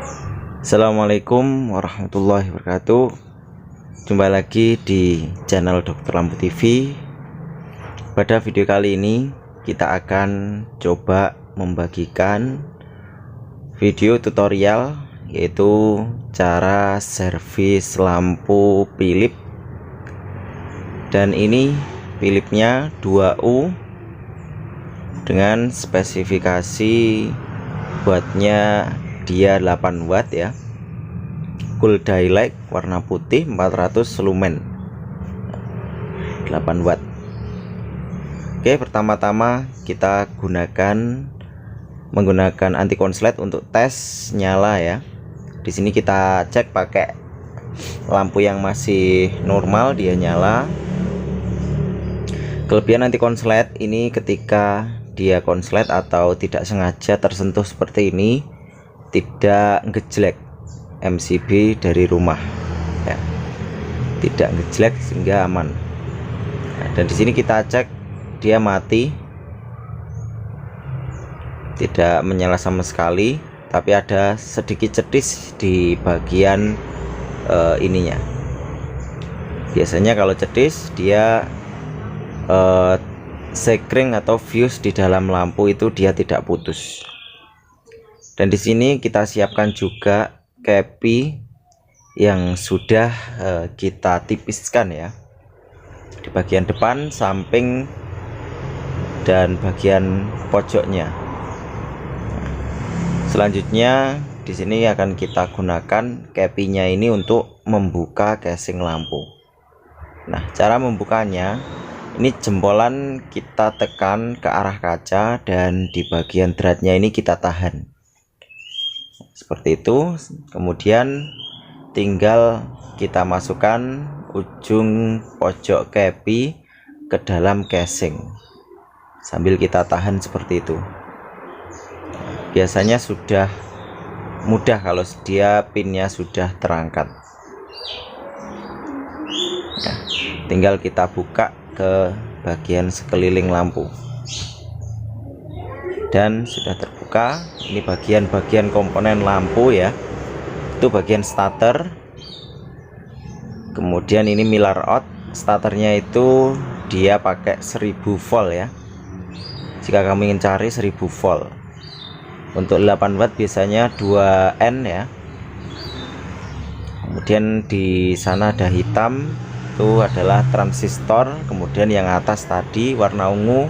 Assalamualaikum warahmatullahi wabarakatuh. Jumpa lagi di channel Dr. Lampu TV. Pada video kali ini kita akan coba membagikan video tutorial, yaitu cara servis lampu Philips. Dan ini Philipsnya 2U dengan spesifikasi buatnya dia 8 watt ya, cool daylight warna putih 400 lumen, 8 watt. Oke, pertama-tama kita menggunakan anti konslet untuk tes nyala ya. Di sini kita cek pakai lampu yang masih normal, dia nyala. Kelebihan anti konslet ini, ketika dia konslet atau tidak sengaja tersentuh seperti ini, tidak ngejlek MCB dari rumah ya, tidak ngejlek sehingga aman. Nah, dan di sini kita cek dia mati, tidak menyala sama sekali, tapi ada sedikit cedis di bagian ininya. Biasanya kalau cedis dia sekring atau fuse di dalam lampu itu dia tidak putus. Dan di sini kita siapkan juga kepi yang sudah kita tipiskan ya, di bagian depan, samping, dan bagian pojoknya. Selanjutnya di sini akan kita gunakan kepinya ini untuk membuka casing lampu. Nah, cara membukanya ini, jempolan kita tekan ke arah kaca dan di bagian dratnya ini kita tahan seperti itu. Kemudian tinggal kita masukkan ujung pojok kepi ke dalam casing sambil kita tahan seperti itu. Biasanya sudah mudah kalau dia pinnya sudah terangkat. Nah, tinggal kita buka ke bagian sekeliling lampu dan sudah terbuka. Ini bagian-bagian komponen lampu ya, itu bagian starter, kemudian ini miller out. Starternya itu dia pakai 1000 volt ya, jika kamu ingin cari 1000 volt. Untuk 8 watt biasanya 2N ya. Kemudian di sana ada hitam, itu adalah transistor. Kemudian yang atas tadi warna ungu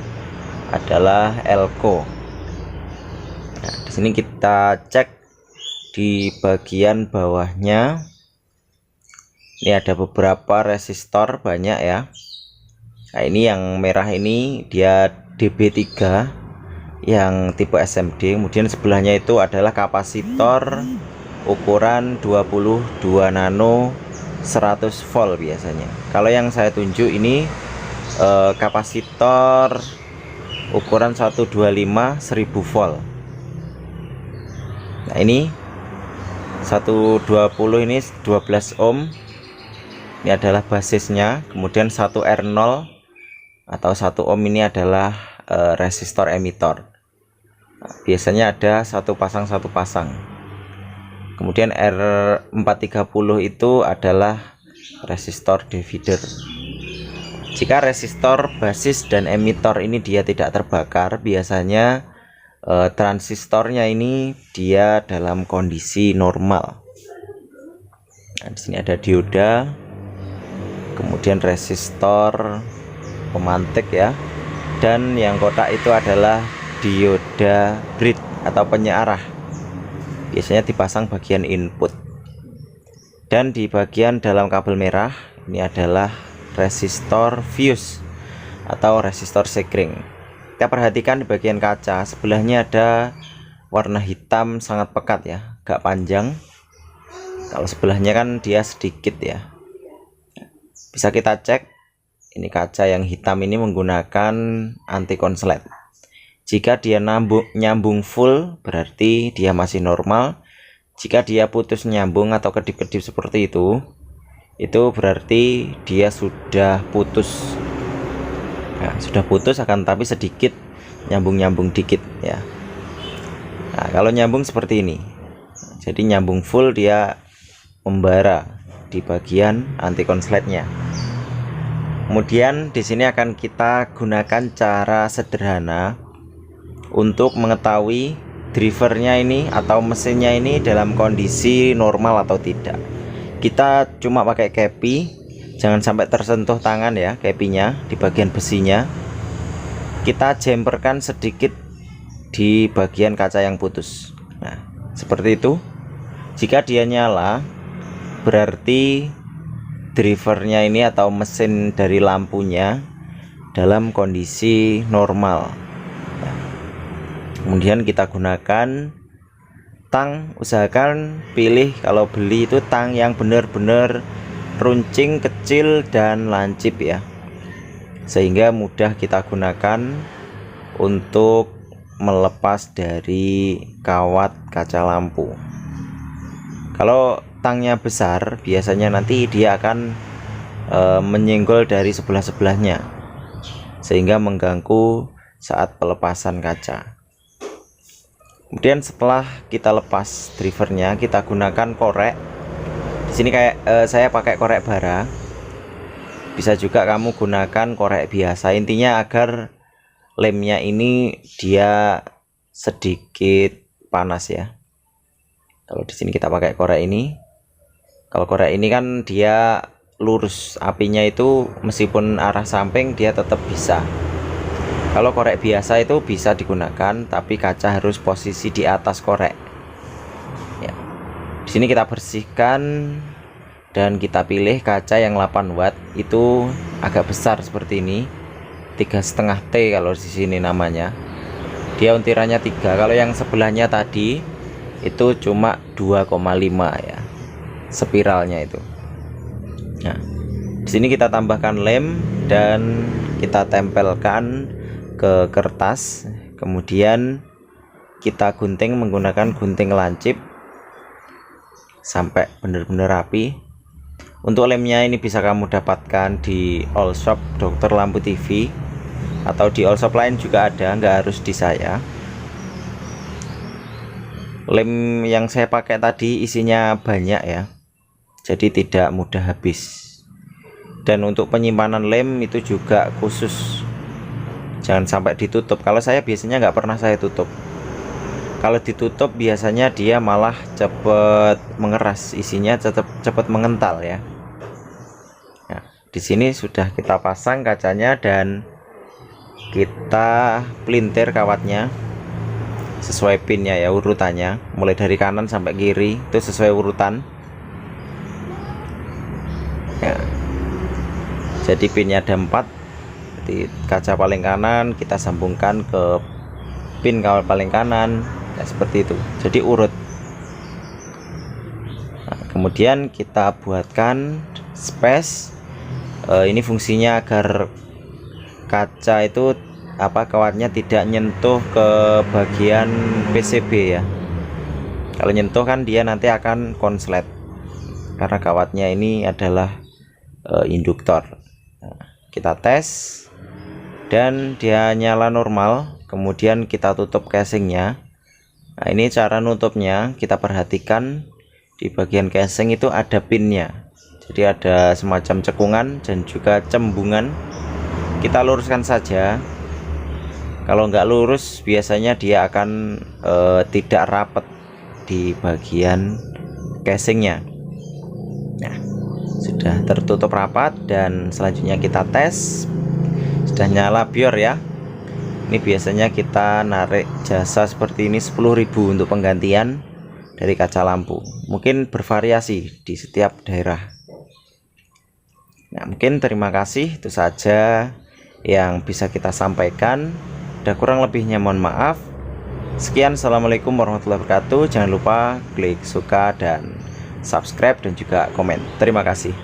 adalah elko. Nah, di sini kita cek di bagian bawahnya. Ini ada beberapa resistor, banyak ya. Nah, ini yang merah ini dia DB3 yang tipe SMD. Kemudian sebelahnya itu adalah kapasitor ukuran 22 nano 100 volt biasanya. Kalau yang saya tunjuk ini kapasitor ukuran 125 1000 volt. Nah, ini 120 ini 12 ohm. Ini adalah basisnya. Kemudian 1R0 atau 1 ohm ini adalah resistor emitor. Nah, biasanya ada satu pasang. Kemudian R430 itu adalah resistor divider. Jika resistor basis dan emitor ini dia tidak terbakar, biasanya transistornya ini dia dalam kondisi normal. Nah, di sini ada dioda, kemudian resistor pemantik ya, dan yang kotak itu adalah dioda bridge atau penyearah. Biasanya dipasang bagian input. Dan di bagian dalam kabel merah ini adalah resistor fuse atau resistor sekring. Kita perhatikan di bagian kaca sebelahnya ada warna hitam sangat pekat ya, agak panjang. Kalau sebelahnya kan dia sedikit ya. Bisa kita cek, ini kaca yang hitam ini menggunakan anti konslet. Jika dia nyambung full berarti dia masih normal. Jika dia putus nyambung atau kedip-kedip seperti itu berarti dia sudah putus. Nah, sudah putus akan tapi sedikit nyambung dikit ya. Nah, kalau nyambung seperti ini, Jadi nyambung full, dia membara di bagian anti konsletnya. Kemudian di sini akan kita gunakan cara sederhana untuk mengetahui drivernya ini atau mesinnya ini dalam kondisi normal atau tidak. Kita cuma pakai kepi, jangan sampai tersentuh tangan ya kepinya di bagian besinya. Kita jemperkan sedikit di bagian kaca yang putus. Nah, seperti itu. Jika dia nyala, berarti drivernya ini atau mesin dari lampunya dalam kondisi normal. Kemudian kita gunakan tang, usahakan pilih kalau beli itu tang yang benar-benar runcing, kecil dan lancip ya, sehingga mudah kita gunakan untuk melepas dari kawat kaca lampu. Kalau tangnya besar, biasanya nanti dia akan menyenggol dari sebelah-sebelahnya, sehingga mengganggu saat pelepasan kaca. Kemudian setelah kita lepas drivernya, kita gunakan korek. Di sini saya pakai korek bara. Bisa juga kamu gunakan korek biasa. Intinya agar lemnya ini dia sedikit panas ya. Kalau di sini kita pakai korek ini. Kalau korek ini kan dia lurus, apinya itu meskipun arah samping dia tetap bisa. Kalau korek biasa itu bisa digunakan, tapi kaca harus posisi di atas korek. Ya. Di sini kita bersihkan dan kita pilih kaca yang 8 watt, itu agak besar seperti ini, 3,5 T kalau di sini namanya. Dia untirannya 3. Kalau yang sebelahnya tadi itu cuma 2,5 ya, spiralnya itu. Nah, di sini kita tambahkan lem dan kita tempelkan ke kertas, kemudian kita gunting menggunakan gunting lancip sampai benar-benar rapi. Untuk lemnya ini bisa kamu dapatkan di all shop Dokter Lampu TV atau di all shop lain juga ada, nggak harus di saya. Lem yang saya pakai tadi isinya banyak ya, jadi tidak mudah habis. Dan untuk penyimpanan lem itu juga khusus, jangan sampai ditutup. Kalau saya biasanya nggak pernah saya tutup. Kalau ditutup biasanya dia malah cepet mengeras, isinya cepet mengental ya. Nah, di sini sudah kita pasang kacanya dan kita pelintir kawatnya sesuai pinnya ya, urutannya mulai dari kanan sampai kiri itu sesuai urutan ya. Jadi pinnya ada 4. Di kaca paling kanan kita sambungkan ke pin kawat paling kanan ya, seperti itu, jadi urut. Nah, kemudian kita buatkan space. Ini fungsinya agar kaca itu kawatnya tidak nyentuh ke bagian PCB ya. Kalau nyentuh kan dia nanti akan konslet, karena kawatnya ini adalah induktor. Nah, kita tes dan dia nyala normal, kemudian kita tutup casingnya. Nah, ini cara nutupnya, kita perhatikan di bagian casing itu ada pinnya, jadi ada semacam cekungan dan juga cembungan. Kita luruskan saja. Kalau nggak lurus biasanya dia akan tidak rapat di bagian casingnya. Nah, sudah tertutup rapat dan selanjutnya kita tes. Sudah nyala bior ya. Ini biasanya kita narik jasa seperti ini 10.000 untuk penggantian dari kaca lampu. Mungkin bervariasi di setiap daerah. Nah, mungkin terima kasih, itu saja yang bisa kita sampaikan. Ada kurang lebihnya mohon maaf. Sekian, assalamualaikum warahmatullahi wabarakatuh. Jangan lupa klik suka dan subscribe dan juga komen. Terima kasih.